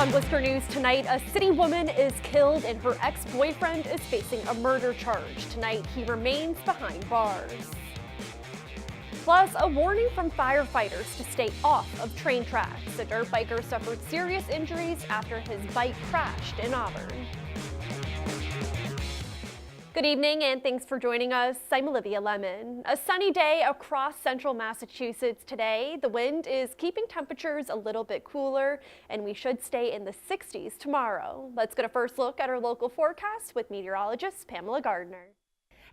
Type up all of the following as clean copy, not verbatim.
On Worcester News tonight, a city woman is killed and her ex-boyfriend is facing a murder charge. Tonight, he remains behind bars. Plus, a warning from firefighters to stay off of train tracks. A dirt biker suffered serious injuries after his bike crashed in Auburn. Good evening and thanks for joining us. I'm Olivia Lemon. A sunny day across central Massachusetts today. The wind is keeping temperatures a little bit cooler and we should stay in the 60s tomorrow. Let's get a first look at our local forecast with meteorologist Pamela Gardner.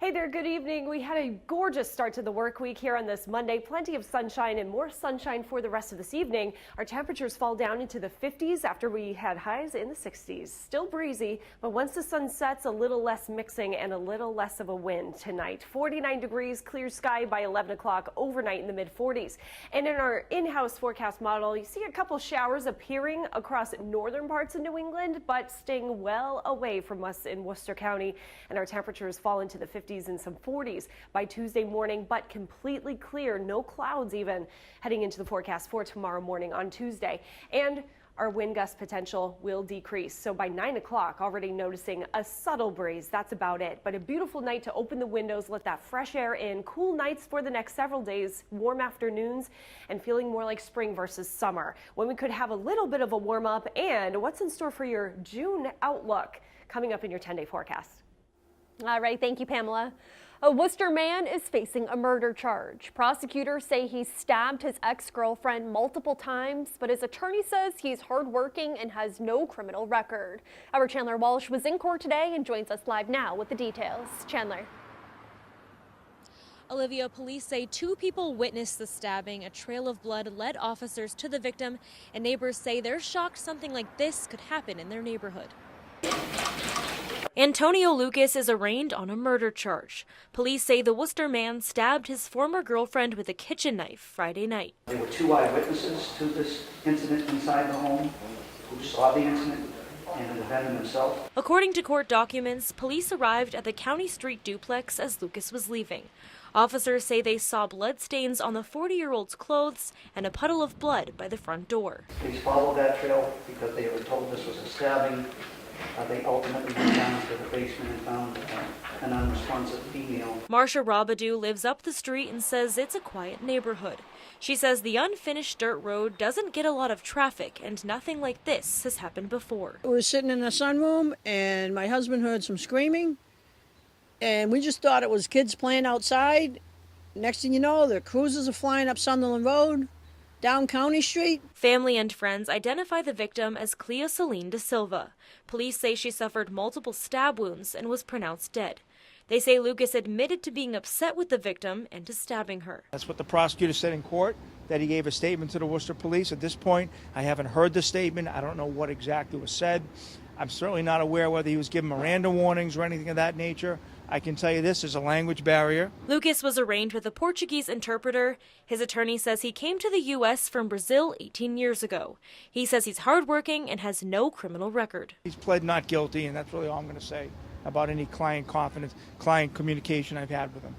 Hey there, good evening. We had a gorgeous start to the work week here on this Monday. Plenty of sunshine and more sunshine for the rest of this evening. Our temperatures fall down into the 50s after we had highs in the 60s. Still breezy, but once the sun sets, a little less mixing and a little less of a wind tonight. 49 degrees, clear sky by 11 o'clock, overnight in the mid-40s. And in our in-house forecast model, you see a couple showers appearing across northern parts of New England, but staying well away from us in Worcester County. And our temperatures fall into the 50s and some 40s by Tuesday morning, but completely clear, no clouds even, heading into the forecast for tomorrow morning on Tuesday. And our wind gust potential will decrease. So by 9 o'clock, already noticing a subtle breeze. That's about it. But a beautiful night to open the windows, let that fresh air in. Cool nights for the next several days, warm afternoons, and feeling more like spring versus summer, when we could have a little bit of a warm up. And what's in store for your June outlook coming up in your 10-day forecast. All right, thank you, Pamela. A Worcester man is facing a murder charge. Prosecutors say he stabbed his ex-girlfriend multiple times, but his attorney says he's hardworking and has no criminal record. Our Chandler Walsh was in court today and joins us live now with the details. Chandler. Olivia, police say 2 people witnessed the stabbing. A trail of blood led officers to the victim, and neighbors say they're shocked something like this could happen in their neighborhood. Antonio Lucas is arraigned on a murder charge. Police say the Worcester man stabbed his former girlfriend with a kitchen knife Friday night. There were 2 eyewitnesses to this incident inside the home who saw the incident and the defendant himself. According to court documents, police arrived at the County Street duplex as Lucas was leaving. Officers say they saw blood stains on the 40-year-old's clothes and a puddle of blood by the front door. Police followed that trail because they were told this was a stabbing. They ultimately went down to the basement and found an unresponsive female. Marsha Robidoux lives up the street and says it's a quiet neighborhood. She says the unfinished dirt road doesn't get a lot of traffic and nothing like this has happened before. We were sitting in the sunroom and my husband heard some screaming and we just thought it was kids playing outside. Next thing you know, the cruisers are flying up Sunderland Road, down County Street. Family and friends identify the victim as Clea Celine De Silva. Police say she suffered multiple stab wounds and was pronounced dead. They say Lucas admitted to being upset with the victim and to stabbing her. That's what the prosecutor said in court, that he gave a statement to the Worcester police. At this point, I haven't heard the statement. I don't know what exactly was said. I'm certainly not aware whether he was given Miranda warnings or anything of that nature. I can tell you this is a language barrier. Lucas was arraigned with a Portuguese interpreter. His attorney says he came to the U.S. from Brazil 18 years ago. He says he's hardworking and has no criminal record. He's pled not guilty, and that's really all I'm going to say about any client communication I've had with him.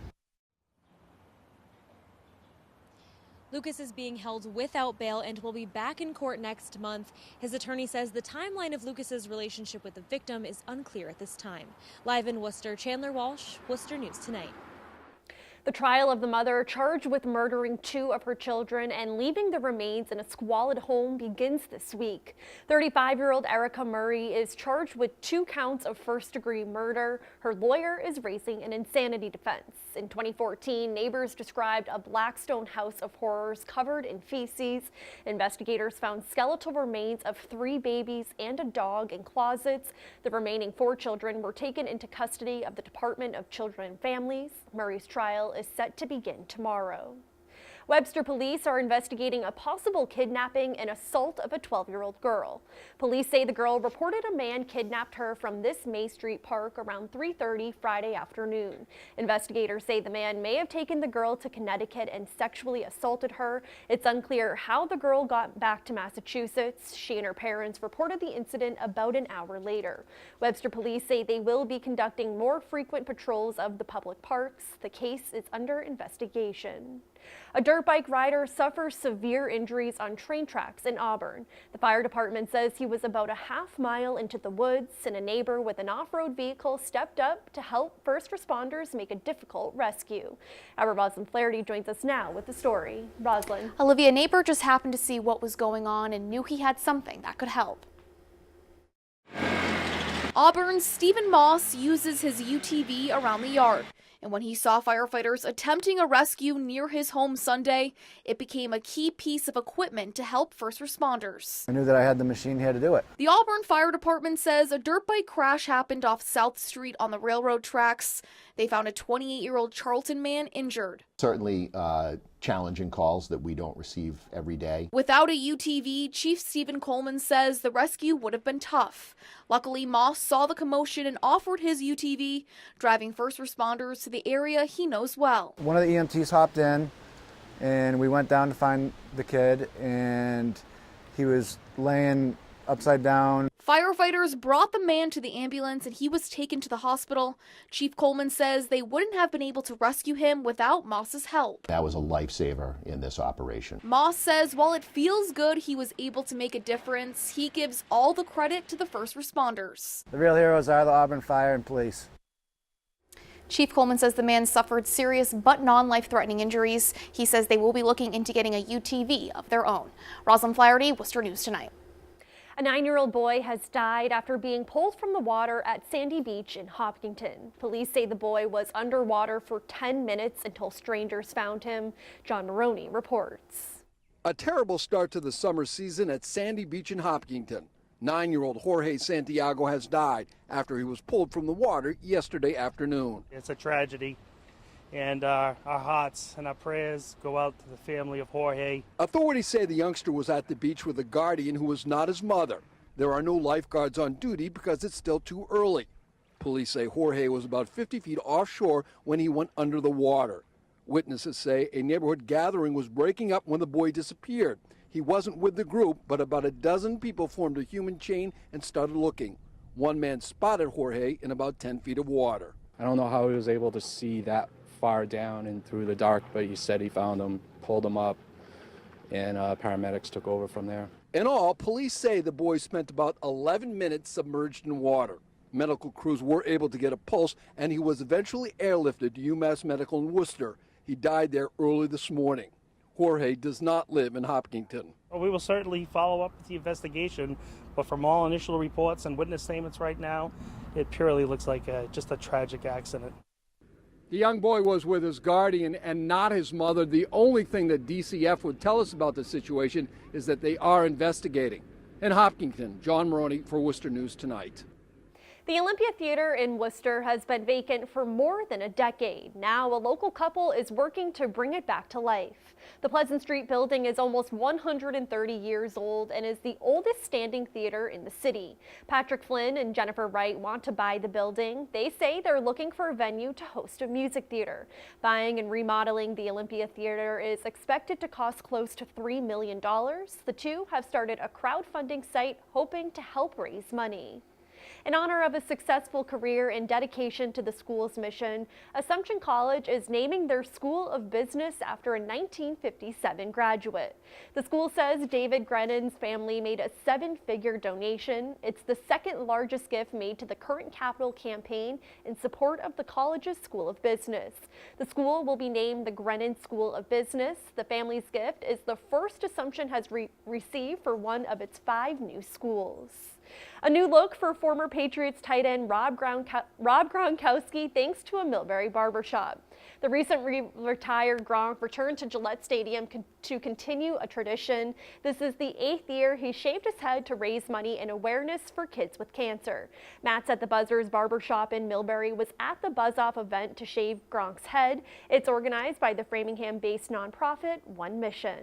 Lucas is being held without bail and will be back in court next month. His attorney says the timeline of Lucas's relationship with the victim is unclear at this time. Live in Worcester, Chandler Walsh, Worcester News Tonight. The trial of the mother charged with murdering 2 of her children and leaving the remains in a squalid home begins this week. 35-year-old Erica Murray is charged with 2 counts of first-degree murder. Her lawyer is raising an insanity defense. In 2014, neighbors described a Blackstone house of horrors covered in feces. Investigators found skeletal remains of 3 babies and a dog in closets. The remaining 4 children were taken into custody of the Department of Children and Families. Murray's trial is set to begin tomorrow. Webster police are investigating a possible kidnapping and assault of a 12-year-old girl. Police say the girl reported a man kidnapped her from this May Street park around 3:30 Friday afternoon. Investigators say the man may have taken the girl to Connecticut and sexually assaulted her. It's unclear how the girl got back to Massachusetts. She and her parents reported the incident about an hour later. Webster police say they will be conducting more frequent patrols of the public parks. The case is under investigation. A dirt bike rider suffers severe injuries on train tracks in Auburn. The fire department says he was about a half-mile into the woods and a neighbor with an off-road vehicle stepped up to help first responders make a difficult rescue. Our Rosalind Flaherty joins us now with the story. Rosalind. Olivia, a neighbor just happened to see what was going on and knew he had something that could help. Auburn's Stephen Moss uses his UTV around the yard. And when he saw firefighters attempting a rescue near his home Sunday, it became a key piece of equipment to help first responders. I knew that I had the machine here to do it. The Auburn Fire Department says a dirt bike crash happened off South Street on the railroad tracks. They found a 28-year-old Charlton man injured. Certainly challenging calls that we don't receive every day. Without a UTV, Chief Stephen Coleman says the rescue would have been tough. Luckily, Moss saw the commotion and offered his UTV, driving first responders to the area he knows well. One of the EMTs hopped in and we went down to find the kid, and he was laying upside down. Firefighters brought the man to the ambulance and he was taken to the hospital. Chief Coleman says they wouldn't have been able to rescue him without Moss's help. That was a lifesaver in this operation. Moss says while it feels good he was able to make a difference, he gives all the credit to the first responders. The real heroes are the Auburn Fire and Police. Chief Coleman says the man suffered serious but non-life-threatening injuries. He says they will be looking into getting a UTV of their own. Rosalind Flaherty, Worcester News Tonight. A 9-year-old boy has died after being pulled from the water at Sandy Beach in Hopkinton. Police say the boy was underwater for 10 minutes until strangers found him. John Maroney reports. A terrible start to the summer season at Sandy Beach in Hopkinton. 9-year-old Jorge Santiago has died after he was pulled from the water yesterday afternoon. It's a tragedy, and our hearts and our prayers go out to the family of Jorge. Authorities say the youngster was at the beach with a guardian who was not his mother. There are no lifeguards on duty because it's still too early. Police say Jorge was about 50 feet offshore when he went under the water. Witnesses say a neighborhood gathering was breaking up when the boy disappeared. He wasn't with the group, but about a dozen people formed a human chain and started looking. One man spotted Jorge in about 10 feet of water. I don't know how he was able to see that far down and through the dark, but he said he found him, pulled him up, and paramedics took over from there. In all, police say the boy spent about 11 minutes submerged in water. Medical crews were able to get a pulse, and he was eventually airlifted to UMass Medical in Worcester. He died there early this morning. Jorge does not live in Hopkinton. Well, we will certainly follow up with the investigation, but from all initial reports and witness statements right now, it purely looks like just a tragic accident. The young boy was with his guardian and not his mother. The only thing that DCF would tell us about the situation is that they are investigating. In Hopkinton, John Maroney for Worcester News Tonight. The Olympia Theatre in Worcester has been vacant for more than a decade. Now, a local couple is working to bring it back to life. The Pleasant Street building is almost 130 years old and is the oldest standing theater in the city. Patrick Flynn and Jennifer Wright want to buy the building. They say they're looking for a venue to host a music theater. Buying and remodeling the Olympia Theatre is expected to cost close to $3 million. The two have started a crowdfunding site hoping to help raise money. In honor of a successful career and dedication to the school's mission, Assumption College is naming their School of Business after a 1957 graduate. The school says David Grenon's family made a 7-figure donation. It's the second largest gift made to the current capital campaign in support of the college's School of Business. The school will be named the Grenon School of Business. The family's gift is the first Assumption has received for one of its 5 new schools. A new look for former Patriots tight end Rob Gronkowski thanks to a Millbury barbershop. The recently retired Gronk returned to Gillette Stadium to continue a tradition. This is the 8th year he shaved his head to raise money and awareness for kids with cancer. Matt's at the Buzzers barbershop in Millbury was at the Buzz Off event to shave Gronk's head. It's organized by the Framingham-based nonprofit One Mission.